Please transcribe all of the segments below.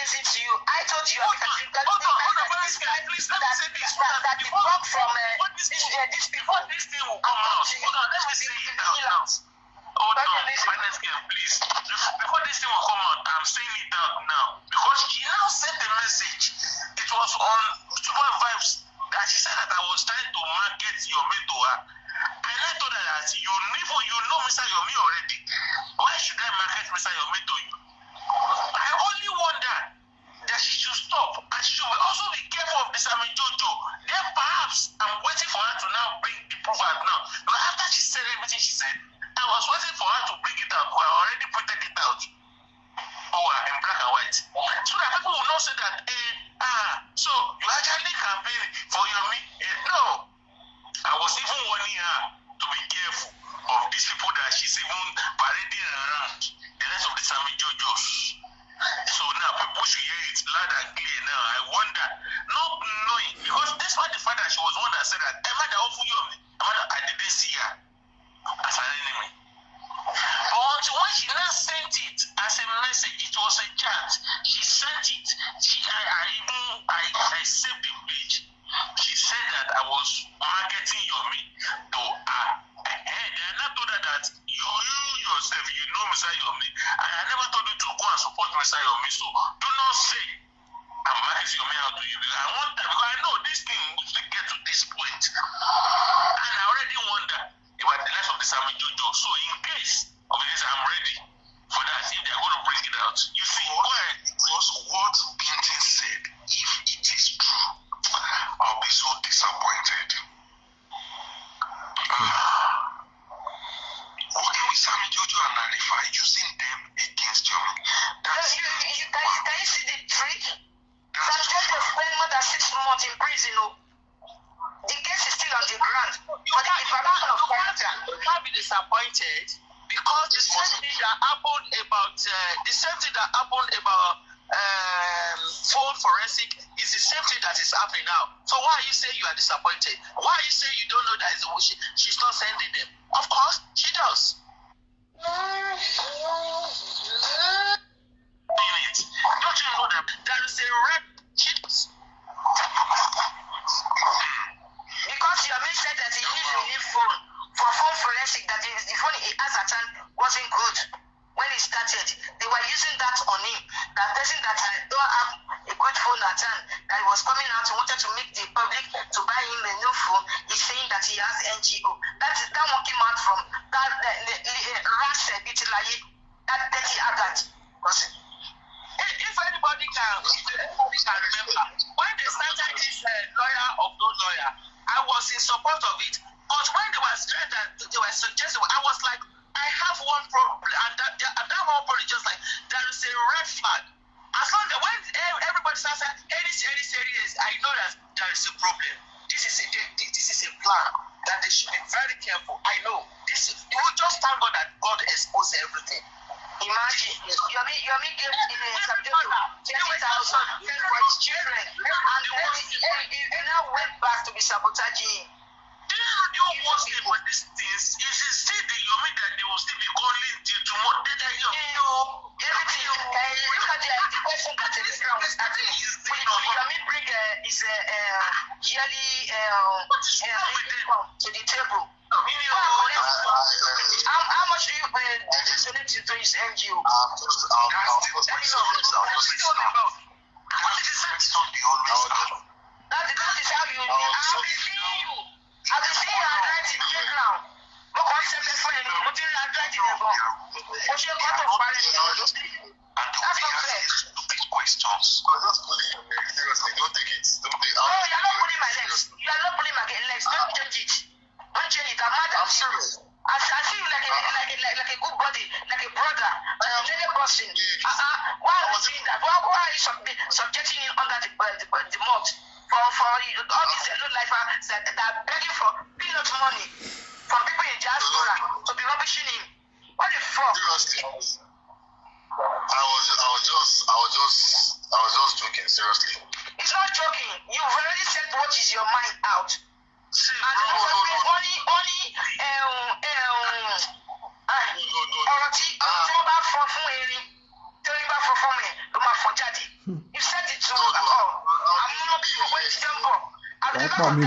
explains it to you. I told you that the talk from before this thing will come out. Hold on, let me say it out. Hold on, finance girl, please. Before this thing will come out, I'm saying it out now. Because she now sent a message. It was on Super Vibes that she said that I was trying to market Yomi to her. And I told her that you know Mr. Yomi already. Why should I market Mr. Yomi to you? I only wonder that she should stop and she should also be careful of this Jojo. Then perhaps I'm waiting for her to now bring the proof out now. But after she said everything she said, I was waiting for her to bring it out. I already printed it out. In black and white. So that people will not say that, so you actually campaigning for Yomi? No. I was even warning her to be careful of these people that she's even parading around, the rest of the Sammy Jojos. So now people should hear it loud and clear now. I wonder, not knowing, because despite the fact that she was the one that said that, I didn't see her as an enemy. But until when she now sent it as a message, it was a chat. She sent it. I saved the page. She said that I was marketing Yomi to her. And I told her that you yourself, you know Mr. Yomi. And I never told you to go and support Mr. Yomi. So do not say I'm marketing Yomi out to you. Because I want that, because I know this thing will still get to this point. And I already wonder about the rest of the Sammy Jojo. So in case of this, I'm ready for that. If they're going to bring it out. You see, because what Bintin said, if it is true, I'll be so disappointed. Working with Sammy Jojo and Narifa, using them against Yomi. Can you see the trick? Sam Jojo spent more than 6 months in prison. The case is still on the ground. But the information of character. You can't be disappointed because the same thing that happened about phone forensic is the same thing that is happening now. So why are you saying you are disappointed? Why are you saying you don't know that she's not sending them? Of course, she does. Don't you know that there is a rep? She does. Because Yomi said that he needs a new phone for phone forensic, that the phone he has at hand wasn't good when he started. They were using that on him. That person that don't have a good phone at hand, that he was coming out and wanted to make the public to buy him a new phone, is saying that he has NGO. That one came out from that Ras Bitilaye, that dirty agent person. If anybody can remember, when they started this lawyer of no lawyer, I was in support of it. But when they were suggesting, I was like, I have one problem, and that one problem is just like, there is a red flag. As long as when everybody starts saying, I know that there is a problem. This is a plan that they should be very careful. I know. You will just thank God that God exposed everything. Imagine, Yomi gave some people 20,000 for his children, and then he now went back to be sabotaging. Do you want to for these things? You should see the Yomi that they will still be calling till tomorrow. Everything. Look at the question that Telegram was asking. Yomi bring his yearly income to the table. How much do you donate to his NGO? That is how you. I've been seeing you handwriting in the playground. Look what you said for any. What you handwriting in the book? What you got to find in the That's not fair. Stupid questions. I'm just pulling your leg. Seriously, don't take it. Don't take it. No, you're not pulling my legs. You're not pulling my legs. Don't change it. Don't change it. I'm mad at you. I'm serious. I see you like a good body, like a brother, like a lady person. Why are you doing that? Why are you subjecting him under the mud? For all these low lifers that are begging for peanut money from people in diaspora to be rubbishing him. What the fuck? Seriously, I was just joking. Seriously, it's not joking. You've already said what is your mind out. Ọ̀rọ̀ tí wọ́n bá fọ́ fún erin tí wọ́n bá fọ́ fún mi ló máa fọ́ jáde. pa mi.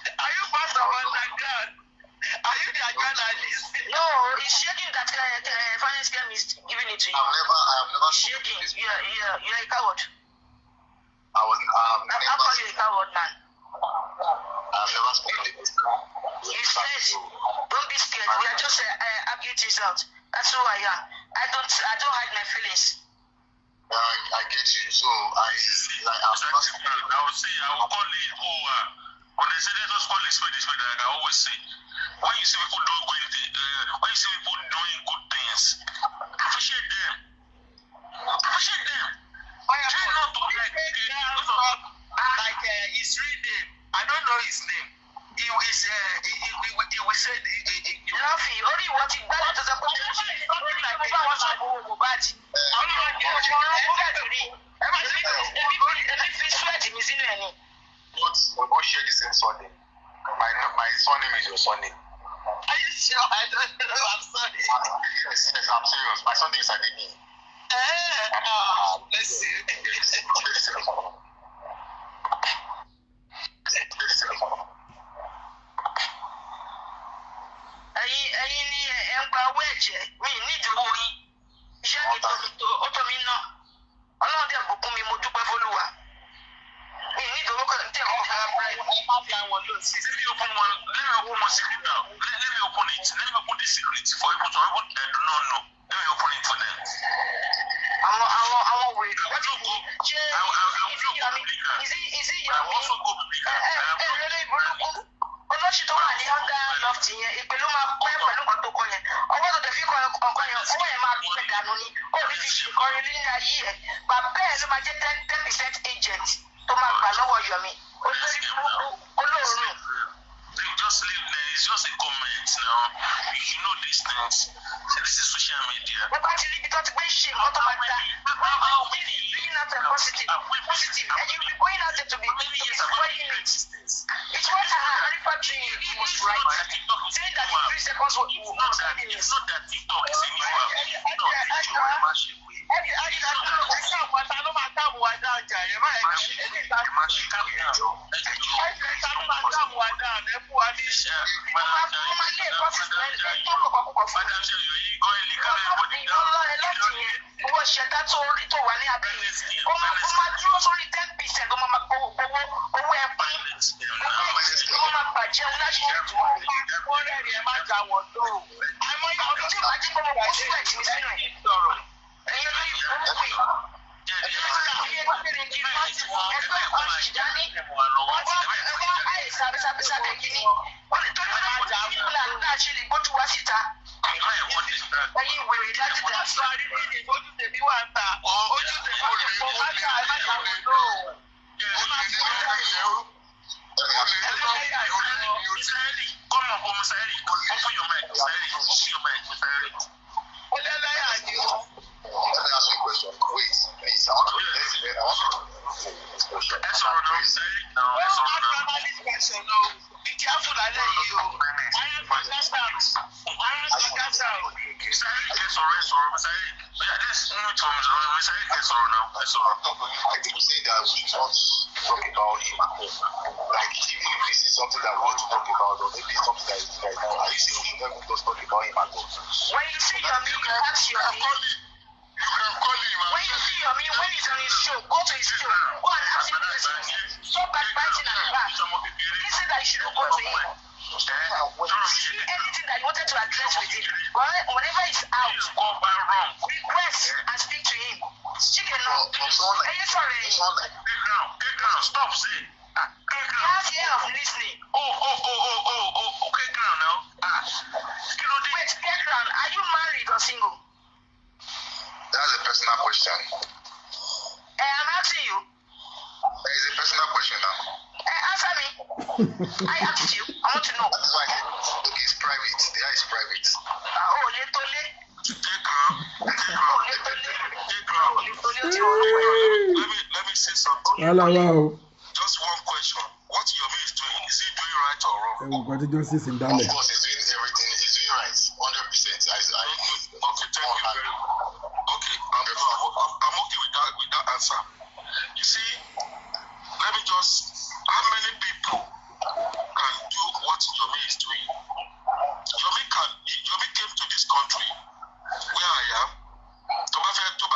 Are you part Are you the journalist? No, he's shaking that finance scam is giving it to you. I have never Shaking. You're a coward. I'll call you a coward, man. I've never spoken to this. He says, don't be scared. We are just arguing this out. That's who I am. I don't hide my feelings. I get you. So I will say I will call it when they say let us call it spade, like I always say. When you see people doing good things, appreciate them. Appreciate them. Try not to like his real name. I don't know his name. He will say Luffy, only what he got to the something like We'll share the same surname. My surname is your surname. Are you sure? I don't know. I'm sorry. Yes, I'm serious. My surname is Adini. Let's see. Ẹ̀yin ni ẹ ń gba owó ẹ̀jẹ̀ mi nídìí owó yín iṣẹ́ mi tó tó mi ná Ọlọ́run dẹ̀ bùkún mi mo dúpẹ́ f'Olúwa mi nídìí owó kan tí àwọn ọ̀gá bribe má fi àwọn lò sí. Let me open one secret now. Let me open it. Let me open the secret for people that do not know. Let me open it for them. Àwọn wèrè ṣé ìsí yọ̀mí lórí burúkú olóṣì tó wà ní ọ̀gá lọ́ọ̀tì yẹn ìpè ló máa pẹ́ pẹ̀lú nǹkan tó kọ yẹn ọwọ́ tó tẹ̀ fi kọ ọkàn yẹn owó yẹn máa pẹ́ dànú ni ó ní fi ṣèkọrin ní ayé ẹ̀ bàbá ẹ̀ ló máa jẹ́ 10% agent tó máa gbà lọ́wọ́ yọ̀mí olórí burúkú olóòórùn. Just leave there. It's just a comment now. You should know these things. So this is social media. What actually because when she got my being out there positive, and you be going out there to be spoiling it. It's what I refer to you was right. Saying that in 3 seconds will not that. It's not that TikTok is a new owó ṣẹ̀dá tó wà ní abẹ́yẹ ó máa dúró sórí 10% ó máa owó ẹ̀pín ó máa bàjẹ́ láṣẹ wọ́n rẹ̀ ẹ̀ máa jà wọ́n tó àmọ́ ìyá ọdún tí màá jí gbọ́mọ kó fún ẹ̀jì mi sínú ẹ̀ ẹ̀yin olóyìn burúkú yìí ẹgbẹ́ ọ̀sìn dání wọ́n àyè sábẹ́sábẹ́ kìíní wọ́n lè tọ́jú ẹ̀kọ́ tí fúlàní náà ṣe lè gbójú wá síta. Ẹyin wèrè láti dá sí àríwá ní ojú tèmi wà ń ta ojú tèmi wà ń ta má jà má jà wọ́n lò ó má fi wọ́n dá ìyẹn o. Israeli, come on, Israeli, open your mic, Israeli. Ọlẹ́láyà ni o. Let me ask you a question. Wait, please. I want to this question. Be careful alẹ́ yìí o. Iron Pakistan. I think say that we don't talk about him at home. Like even if this is something that we want to talk about, or maybe something that is right now, are you saying we don't just talk about him at home? When you see your meal, ask your meal. You can call him. When you see your meal, when he's on his show, go to his show. Go and ask him questions. Stop backbiting and back. He said that you shouldn't go to him. See anything that you wanted to address with him. Whenever he's out, request and speak to him. Chicken no. Are you sorry? Stop saying. He has the air of listening. Okay, ground now. Wait, get ground. Are you married or single? That's a personal question. I'm asking you. It's a personal question now. Answer me. I asked you. I want to know. That's why I said, okay, it's private. Yeah, it's private. Let me say something. Hello. Just one question. What Yomi is doing, is he doing right or wrong? Of course, he's doing everything. He's doing right. 100%. Okay, thank you very much. Okay, I'm okay with that answer. You see, let me just, how many people can can do what Yomi is doing. Yomi came to this country where I am. Tó bá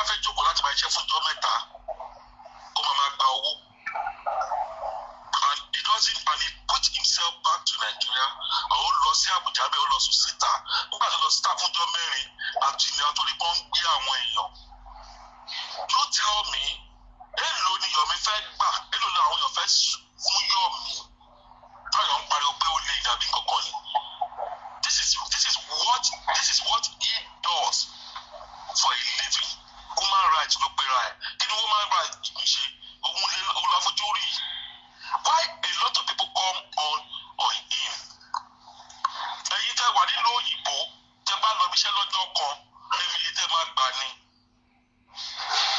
fẹ́ jókòó láti máa ṣe fún ọjọ́ mẹ́ta, ó máa gba owó. And he put himself back to Nigeria. Ó lọ sí Abuja bẹ́ẹ̀, ó lọ sùn síta. Nígbà tó lọ síta fún ọjọ́ mẹ́rin, àti ìnira tó rí bọ́ ń gbé àwọn èèyàn. You tell me, èlò ni Yomi fẹ́ gbà, èlò ni àwọn èèyàn fẹ́ fún Yomi. Táyọ̀ ń pariwo pé ó lè dàbí kankan ni. This is what he does for a living. Human rights ló pera ẹ̀. Kí ni human rights ń ṣe? Òun la fojú rí. Why a lot of people come on him? Ẹ̀yin tẹ́ wà nínú òyìnbó, tẹ́ bá lọ ibiṣẹ́ lọ́jọ́ kan, ẹ̀mí tẹ́ máa gbà ni.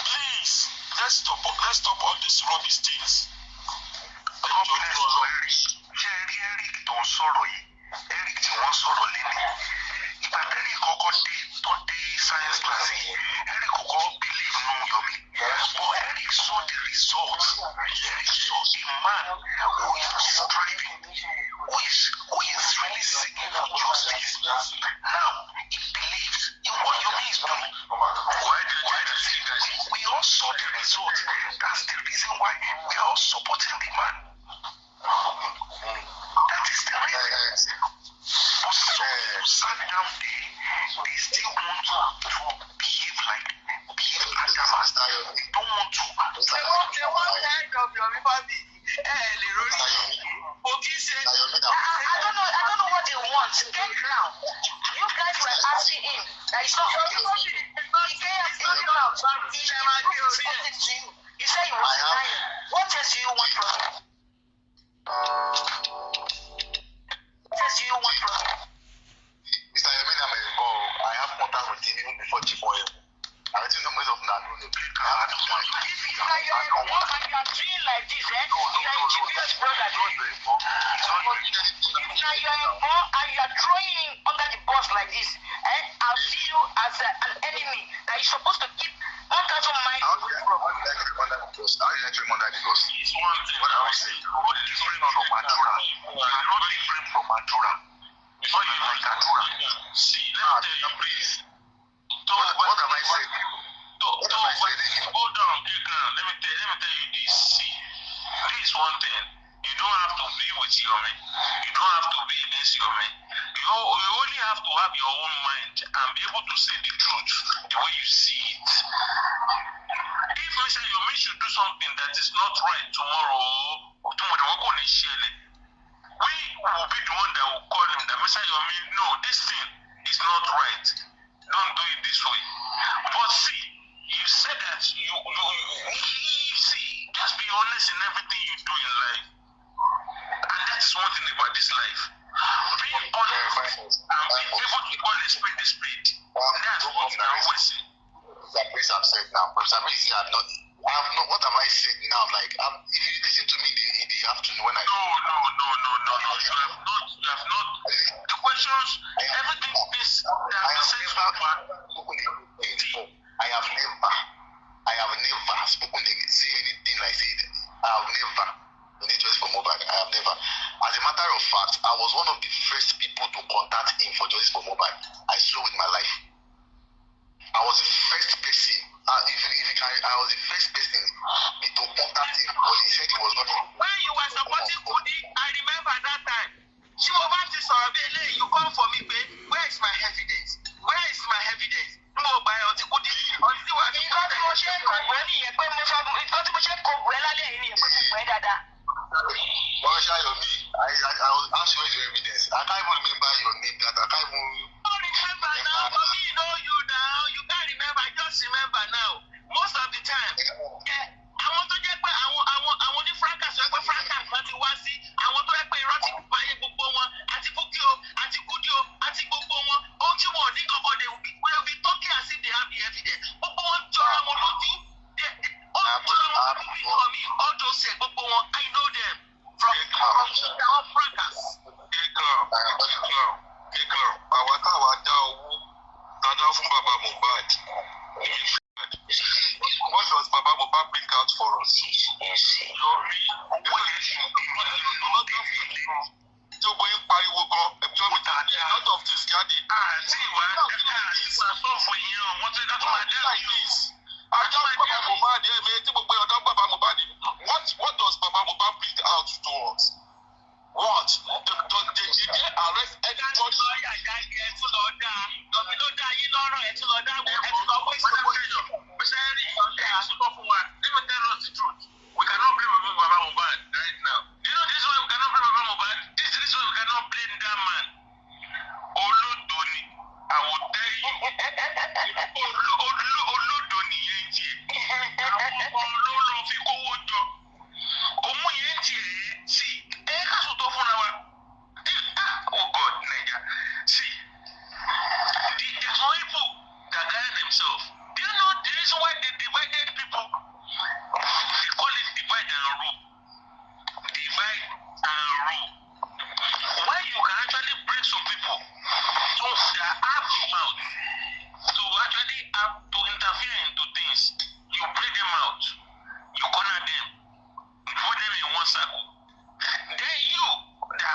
Please, let's stop all these rubbish things. Ṣé Eric tó ń sọ̀rọ̀ yìí? Eric tí wọ́n sọ̀rọ̀ lẹ́nu. Ìgbà Eric kọ́kọ́ dé science class yìí, Eric kọ́kọ́ believe nù Yomi. But Eric saw the results. Eric saw a man who is striving, who is really seeking for justice. Now, he believes in what Yomi is doing. We all saw the results. That's the reason why we are all supporting the man. That is the reason. But some people sat down there, they still want to behave Adamas. They don't want to. They want the end of your family. I don't know what they want. Get round. You guys were asking him that he's not everybody. He came out. He proved something to you. He said he was lying. What else do you want from him? Mr. Yomi, I have contact with him even before G4M. I think some of them don't know. If you are doing like this, you are a GPS brother. If you are throwing him under the bus like this, I'll see you as an enemy that you're supposed to keep 1,000 miles away from. How did I treat him under the bus? It's one thing what I was saying. What is different from Madura? You are not different from Madura. Before you like Madura. See, let me tell you, please. What have I said? Hold on, let me tell you this. See, this one thing. You don't have to be with Yomi. You don't have to be against Yomi. You only have to have your own mind and be able to say the truth the way you see it. If Mr. Yomi should do something that is not right tomorrow, we will be the one that will call him that Mr. Yomi, no, this thing is not right. Don't do it this way. But see, you said that you see, just be honest in everything you do in life. And that's one thing about this life. Being honest and being able to call a spade a spade. That's what I always say. Please, I'm said now. Because I'm really saying what have I said now? Like, if you listen to me in the afternoon when I... No. You have not. The questions, everything is... I have never spoken say anything like say I have never need justice for Mohbad. I have never. As a matter of fact, I was one of the first people to contact him for justice for Mohbad. I swear with my life. I was the first person. I was the first person to contact him when he said he was not. When you were supporting Kudi, I remember that time. She was about to survey. You come for me, babe. Where is my evidence? Where is my evidence? No, by ọtí Kudi. Ọtí wa ni ìgbà tí mo ṣe kọ̀wé nìyẹn pé mo ṣe ìgbà tí mo ṣe kọ̀wé lálẹ́ yìí nìyẹn pé mo pẹ́ dáadáa. Well, Yomi, I will ask you your evidence. I can't even remember your name. That I can't even. I don't remember now. For me, know you now. You can't remember. I just remember like this. I just Baba Mohbad, what does Baba Mohbad bring out to us? What? Did they arrest anybody? We cannot blame Baba Mohbad right now. You know this is why we cannot blame Baba Mohbad? This is why we cannot blame that man. Olodoni, I will tell you. Olodoni yenji. Ololo fi kowo jo. Omu yenji see. Kaso to fun wa. Oh God, Niger. See. The people that guide themselves. Do you know the reason why they divided people? They call it divide and rule. Divide and rule. Why you can actually bring some people that have the mouth to actually have to interfere into things. You bring them out. You corner them. You put them in one circle. Then you that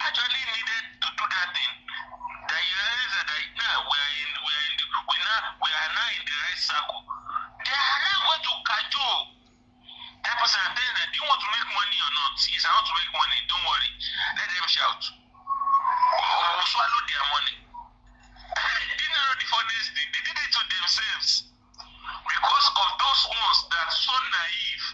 actually needed to do that thing. That you realize that now we are now in the right circle. They are now going to cajole that person and tell that do you want to make money or not? Yes, I want to make money. Don't worry. Let them shout. We will swallow their money. They know the funniest thing. They did it to themselves because of those ones that are so naive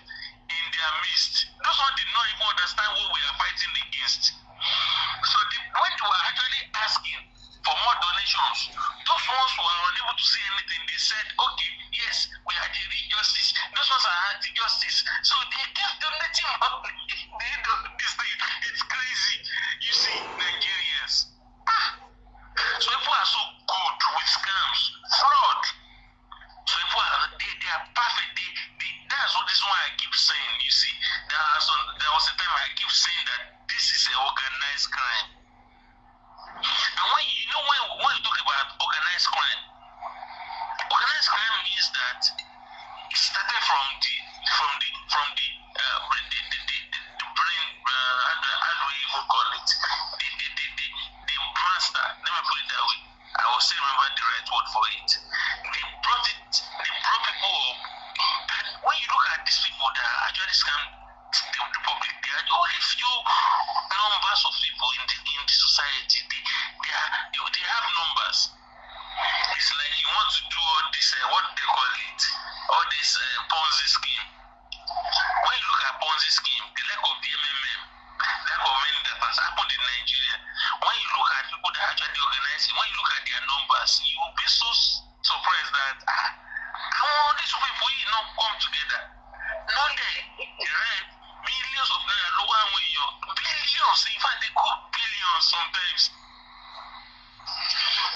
in their midst. Those ones did not even understand what we are fighting against. So when they were actually asking for more donations, those ones who are unable to say anything, they said, okay, yes, we are the real justice. Those ones are anti-justice. So they kept donating money. They do this thing. It's crazy. You see, Nigerians. So people are so good with scams, fraud. So people are, they are perfect. That's what this one I keep saying. You see, there was a time I keep saying that this is an organized crime. And when you talk about organized crime means that it started from the brain. How do we even call it? The master. Let me put it that way. I will still remember the right word for it. They brought people up, and when you look at these people that actually scam the public, there are only few numbers of people in the society. They have numbers. It's like you want to do all this, what they call it, all this Ponzi scheme. When you look at Ponzi scheme, the lack of the MMM, lack of money that has happened in Nigeria, when you look at people that actually organize it, when you look at their numbers, you will be so surprised that how these people come together. Not right? Millions of naira, lower billions, in fact they go billions sometimes.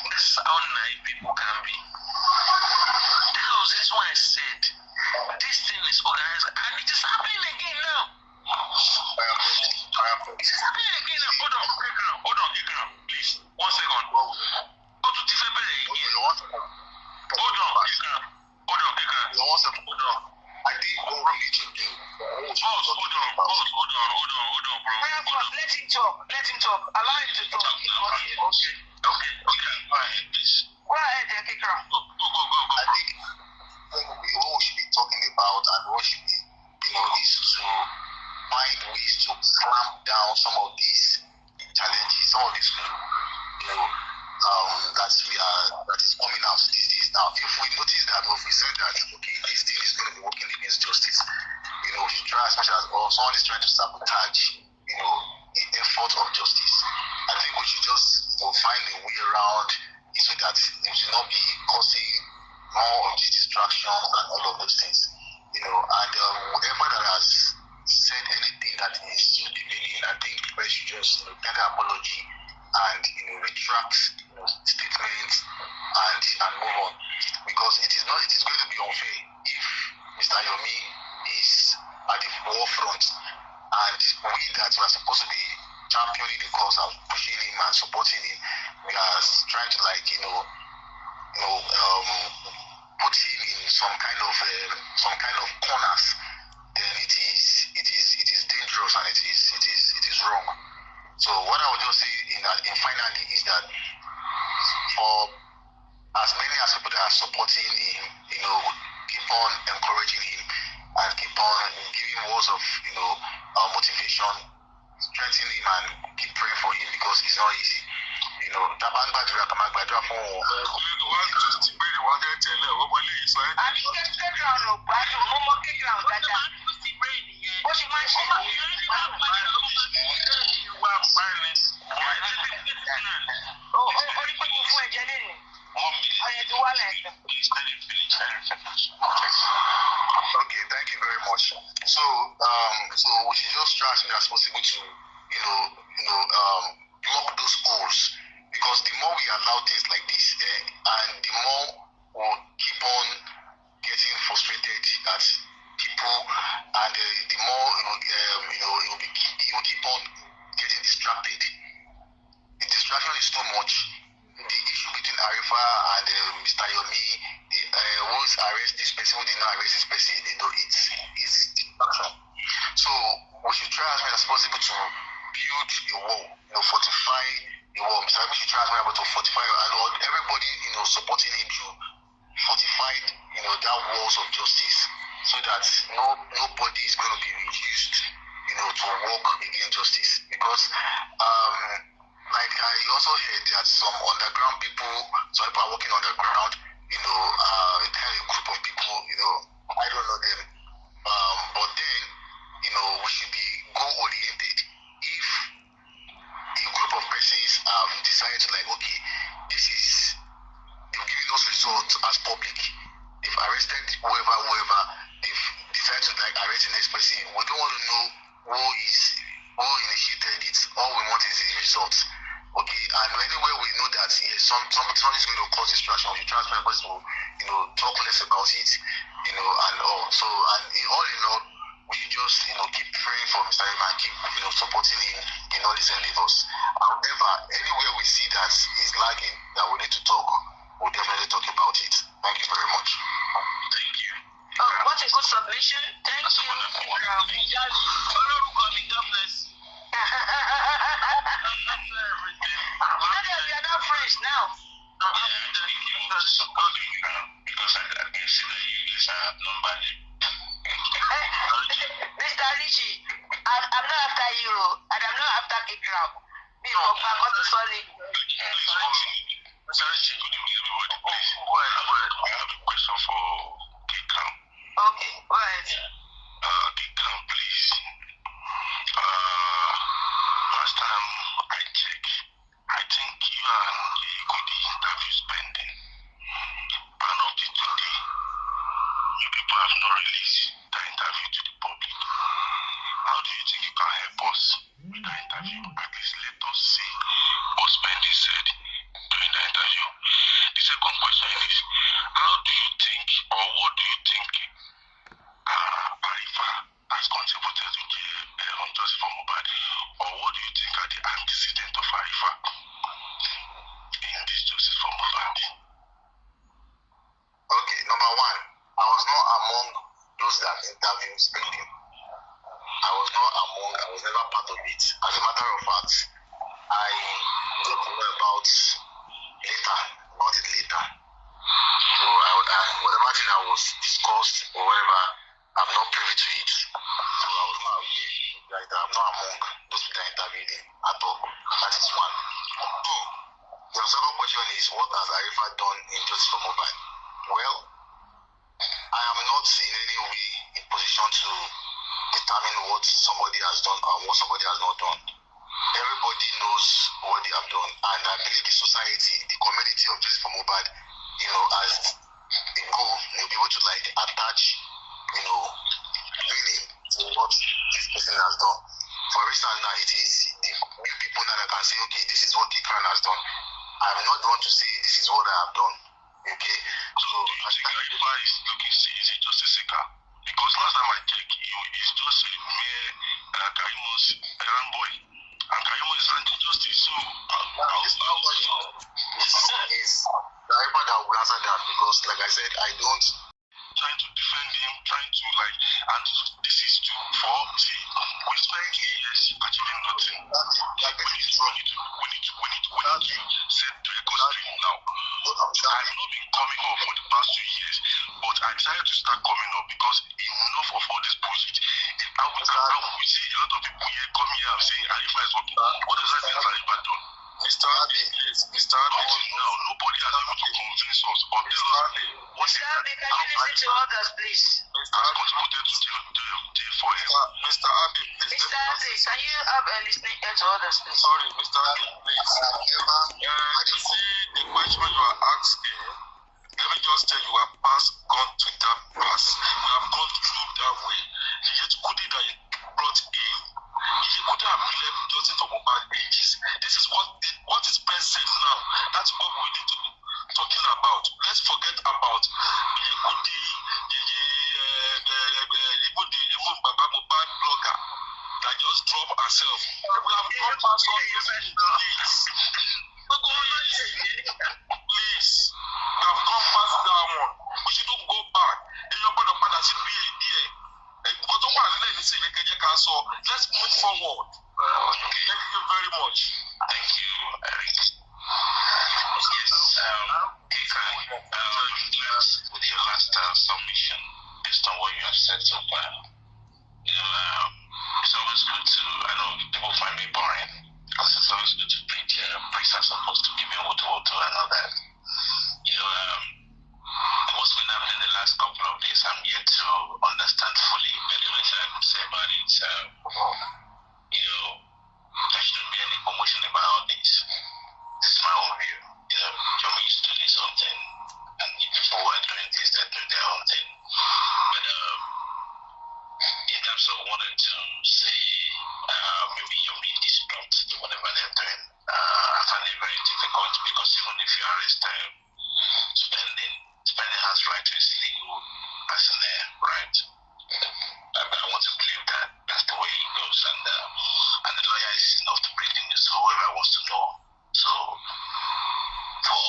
That's how naive people can be. Because this is why I said this thing is organized and it is happening again now. It is happening again now. Hold on, please. 1 second. Go to Tifebere again. Hold on, I think what we need to do. Hold on, bro. Let him talk. Allow him to talk. Okay. Go ahead, please. Go ahead, Kikra. Go. I think what we should be talking about and what should be, is to find ways to clamp down some of these challenges, some of these, that is coming out these days. Now, if we notice that, or if we said that, okay, this thing is going to be working against justice, if you try as much as, or someone is trying to sabotage, the effort of justice, I think we should just find a way around it so that it should not be causing more of these distractions and all of those things. And whoever that has said anything that is so demeaning, I think we should just tender apology and retract statements and move on, because it is going to be unfair if Mr. Yomi is at the forefront and we that we are supposed to be championing the cause and pushing him and supporting him, we are trying to put him in some kind of corners. Then it is dangerous and it is wrong. So what I would just say in finally is that for as many as people that are supporting him, keep on encouraging him and keep on giving words of, motivation, strengthening him and keep praying for him because it's not easy. Taban gbàdúrà kà máa gbàdúrà fún wọn. Àbí kékeré ọ̀nà gbádùn, mo mọ kékeré ọ̀nà dáadáa. Bó ṣe máa ń ṣe orí pé mo fún ẹ̀jẹ̀ lé ní. Ọ̀yẹ̀ tó wà lẹ́sẹ̀. Okay, thank you very much. So we should just try as much as possible to, block those holes, because the more we allow things like this, and the more we'll keep on getting frustrated at people, and the more you'll keep on getting distracted. The distraction is too much. The issue between Arifa and Mr. Yomi, who is arrest this person, who did not arrest this person, it's distraction. So we should try as much as possible to build a wall, fortify the wall. Mr. Yomi should try as much to fortify, and everybody, supporting him to fortify, that walls of justice, so that nobody is going to be reduced, to work against justice. Because like I also heard that some underground people, some people are working underground, a kind of group of people, I don't know them, but then, we should be goal-oriented. If a group of persons have decided to okay, they've given us results as public, they've arrested whoever, they've decided to arrest the next person, we don't want to know who initiated it. All we want is the results. Okay, and anywhere we know that somebody is going to cause distraction, we transfer us to talk less about it, and all. So, and all in all, we should just keep praying for Mr. Yomi and keep supporting him in all his endeavors. However, anywhere we see that he's lagging, that we need to talk, we'll definitely talk about it. Thank you very much. Thank you. Oh, what a good submission. Thank you. God bless. We are not friends now. Because I can see that you guys are nobody. Mr. Richie, I'm not after you, and I'm not after Ikram. Me, I'm sorry. Mr. Richie, could you give everybody, please? I have a question for Ikram. Okay, go ahead. Ikram, please. Last time I checked, I think you and the interview pending. And up to today, you people have not released the interview to the public. How do you think you can help us with the interview? At least let us see what Pending said during the interview. The second question is, how do you think, or what do you think Arifa has contributed to Justice for Mohbad? Or what do you think are the antecedents of Arifa in this Justice for Mohbad? Okay, number one, I was not among those that interviewed him. I was never part of it. As a matter of fact, I got to know about it later. So whatever thing that was discussed or whatever, I'm not privy to it. So I was not aware that I'm not among those people that interviewed him at all. That is one. Two, the second question is, what has Arifa done in Justice for Mohbad? Well, I am not in any way in position to determine what somebody has done and what somebody has not done. Everybody knows what they have done, and I believe the society, the community of Justice for Mohbad, as a goal, will be able to attach, meaning to what this person has done. For instance, now it is the new people now that can say, okay, this is what Ikran has done. I'm not the one to say this is what I have done. Okay, so I think Arifa is looking easy justice seeker, because last time I checked, he's just a mere Karimo's errand boy, and Karimo is anti-justice. So is the Arifa that will answer that, because like I said, I don't trying to defend him, trying to and this is we spent years achieving nothing. We need to set the record straight now. I'm not I decided to start coming up because enough of all this bullshit. We see a lot of people here come here and say Arifa is working. What does that mean Arifa done? Mr. Abi, Mr. Abi, now nobody has been able to convince us or tell us what Mr. Abi, can you listen to others, please? has contributed to the forest. Mr. Abi, please. Mr. Abi, can you have a listening ear to others, please? Sorry, Mr. Abi, please. You see the question you are asking. Let me just tell you, we have gone to that pass. We have gone through that way. The Yetukudi that you brought in, the Yetukudi have left just into mobile ages. This is what is present now. That's what we need to be talking about. Let's forget about the Yekudi, even Baba Mobile blogger that just dropped herself. We have gone past all those things. Please. We have gone past that one. We shouldn't go back. Let's move forward. Thank you very much. Thank you, Eric. Yes, with your last submission, based on what you have said so far, it's always good to, I know people find me boring, because it's always good to preach. Priests are supposed to give me water and all that. What's been happening the last couple of days, I'm yet to understand fully. But the only thing I could say about it is, there shouldn't be any commotion about all this. This is my own view. Jomi used to do something, and if people were doing this, they're doing their own thing. But in terms of wanting to say, maybe Yomi disrupt whatever they're doing, I find it very difficult because even if you arrest them, spending has right to his legal personnel, right? I want to believe that that's the way it goes, and the lawyer is enough to bring the news to whoever wants to know. So for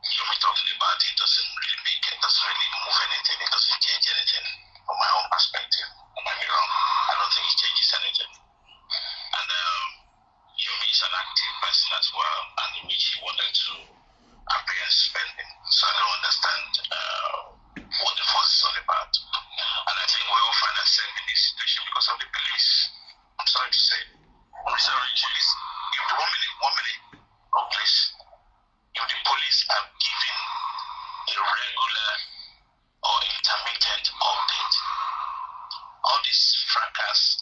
Yomi talking about it doesn't really move anything. It doesn't change anything from my own perspective. Don't get me wrong. I don't think it changes anything. And Yomi is an active person as well, and in which he wanted to appear spending. So I don't understand what the fuss is all about. And I think we all find ourselves in this situation because of the police. I'm sorry to say. Police. If the 1 minute, oh please. If the police are giving a regular or intermittent update, all this fracas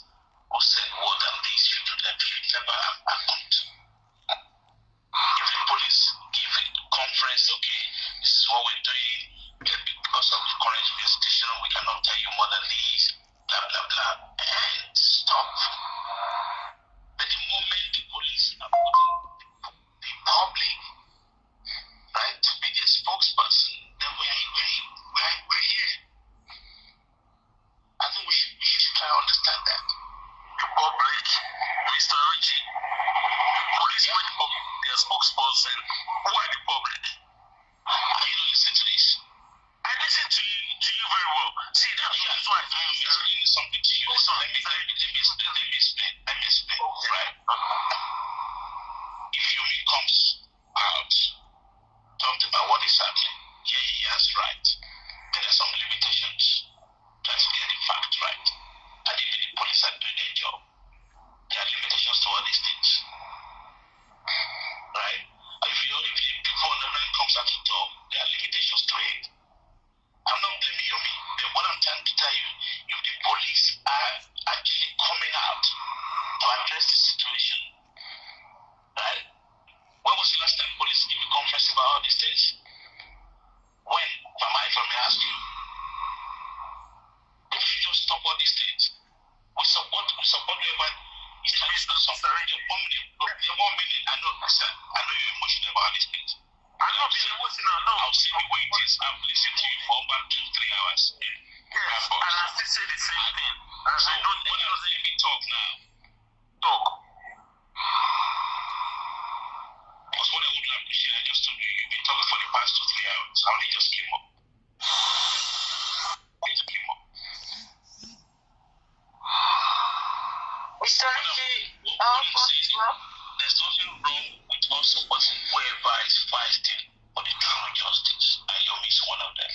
who said more than this should never have happened. If the police give a conference, okay, this is what we're doing, because of the current investigation, we cannot tell you more than this, blah, blah, blah, and stop. But the moment the police are putting the public, right, to be the spokesperson, then we're here. I think we should try to understand that. The public, Mr. Oji, the police went up their spokesperson. Who are the public? Are you not listening to this? I listen to you very well. See, that's why I'm explaining something to you. Let me explain. Right? If Yomi comes out, talked about what is happening, yeah, he has right. There are some limitations. Try to get the facts right. And if the police are doing their job, there are limitations to all these things. Right? If before the man comes out to talk, there are limitations to it. I'm not blaming Yomi, but what I'm trying to tell you, if the police are actually coming out to address the situation, right? When was the last time police gave a conference about all these things? When? If I may ask you. If you just stop all these things, we support whoever is trying to do something. 1 minute, I know you're emotional about these things. I'm not being emotional, no. I'll see the way it is. I've listened to you for over 2-3 hours. Yes, and I still say the same thing. So let me talk now. Talk. Because what I would appreciate, I just told you, you've been talking for the past 2-3 hours. I only just came up. Mr. Oji, there's nothing wrong with us supporting whoever is fighting for the true justice. And Yomi is one of them.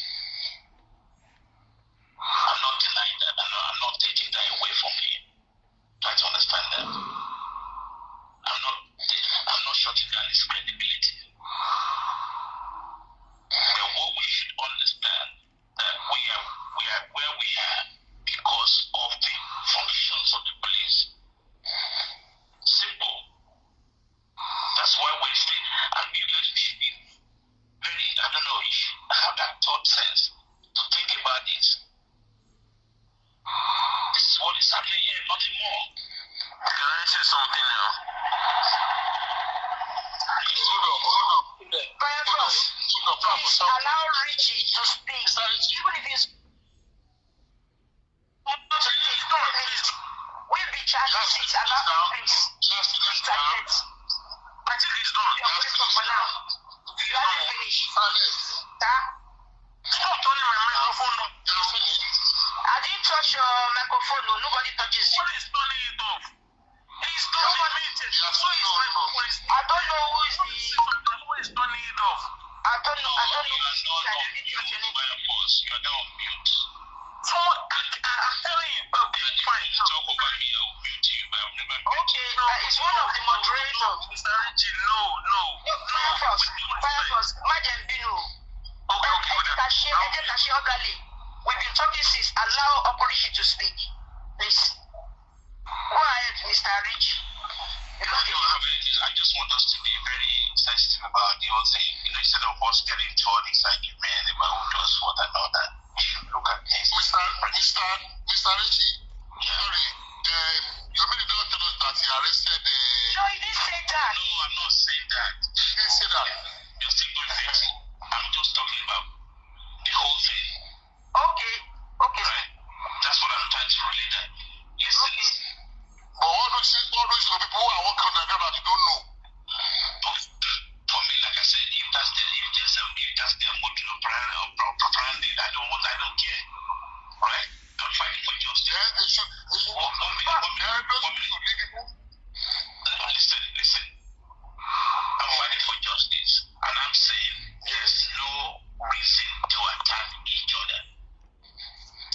Richie to speak. Mr. Richie. Even if he's we'll be charged seats and not increase. I think he's done. For now. You haven't finished. Sir? Stop turning my microphone on. I didn't touch your microphone. No, nobody touches you. What is turning it off? He's turning it. So his microphone is. I don't know who is the. Who is turning it off? I don't know. I don't know. You are now on mute. Someone, I'm telling you, okay, fine. Talk over me, I will mute you, but I've never met you. Okay, it's one of the moderators. Mr. Richie, no. Firefox, Madam Binu. Edekashi Ogali. We've been talking since. Allow Okorishi to speak. Please. Go ahead, Mr. Rich. I just want us to be very sensitive about the whole thing. Instead of us getting into all these arguments about who does what and all that, we should look at things. Mr. Richie, sorry, your minister don't tell us that he arrested No, he didn't say that. No, I'm not saying that. He didn't say that. You're still going crazy. I'm just talking about the whole thing. Okay. Right? That's what I'm trying to relate that. Listen. But all those people who are working on the ground that you don't know. For me, like I said, if that's their model of propaganda, I don't care. Right? I'm fighting for justice. Yeah, they should. Listen. I'm fighting for justice, and I'm saying there's no reason to attack each other.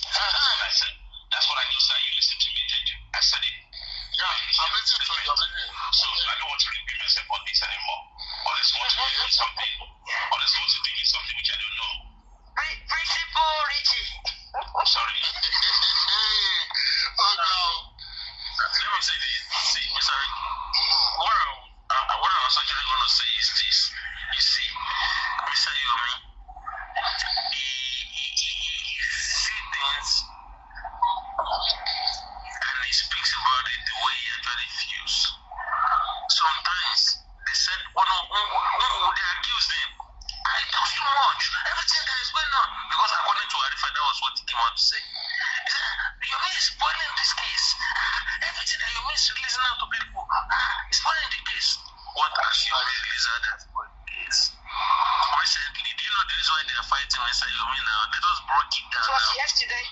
That's what I said. That's what I just said. You listen to me, did you? I said it. Yeah, I'm listening to you. So I don't want to repeat myself on this anymore. Unless you want to give me something. Unless you want to give me something which I don't know. Principal Richie. Sorry. Oh no. Let me say this. See, Mr. What I was actually going to say is this. You see, Mr. Yomi, he see things and he speaks about it the way he actually feels. Sometimes they said, when they accuse him, I do too much. Everything that is going on. Because according to Arifa, that was what he came out to say. He said, Yomi is spoiling this case. Everything that Yomi is releasing out to people is spoiling the case. What actually released out that spoiled the case? Recently, do you know the reason why they are fighting Mr. Yomi now? They just broke it down. It was yesterday.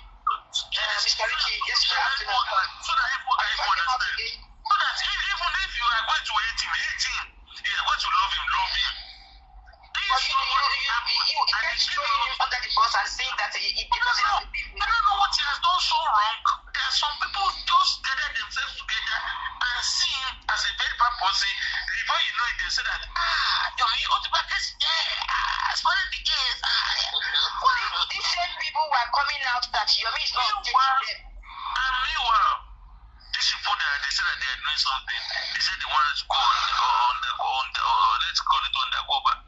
Mr. Richie, yesterday afternoon. So that people can understand. So that even if you are going to hate him, you are going to love him. But you can't throw him under the bus and saying that it doesn't have to be. I don't know what he has done so wrong. There are some people just gather themselves together and see him as a bad person. Before you know it, they say that, Yomi, spoiling the case. These same people were coming out that Yomi is not taking them. And meanwhile, these people they say that they are doing something. They say they wanted to go on the let's call it undercover.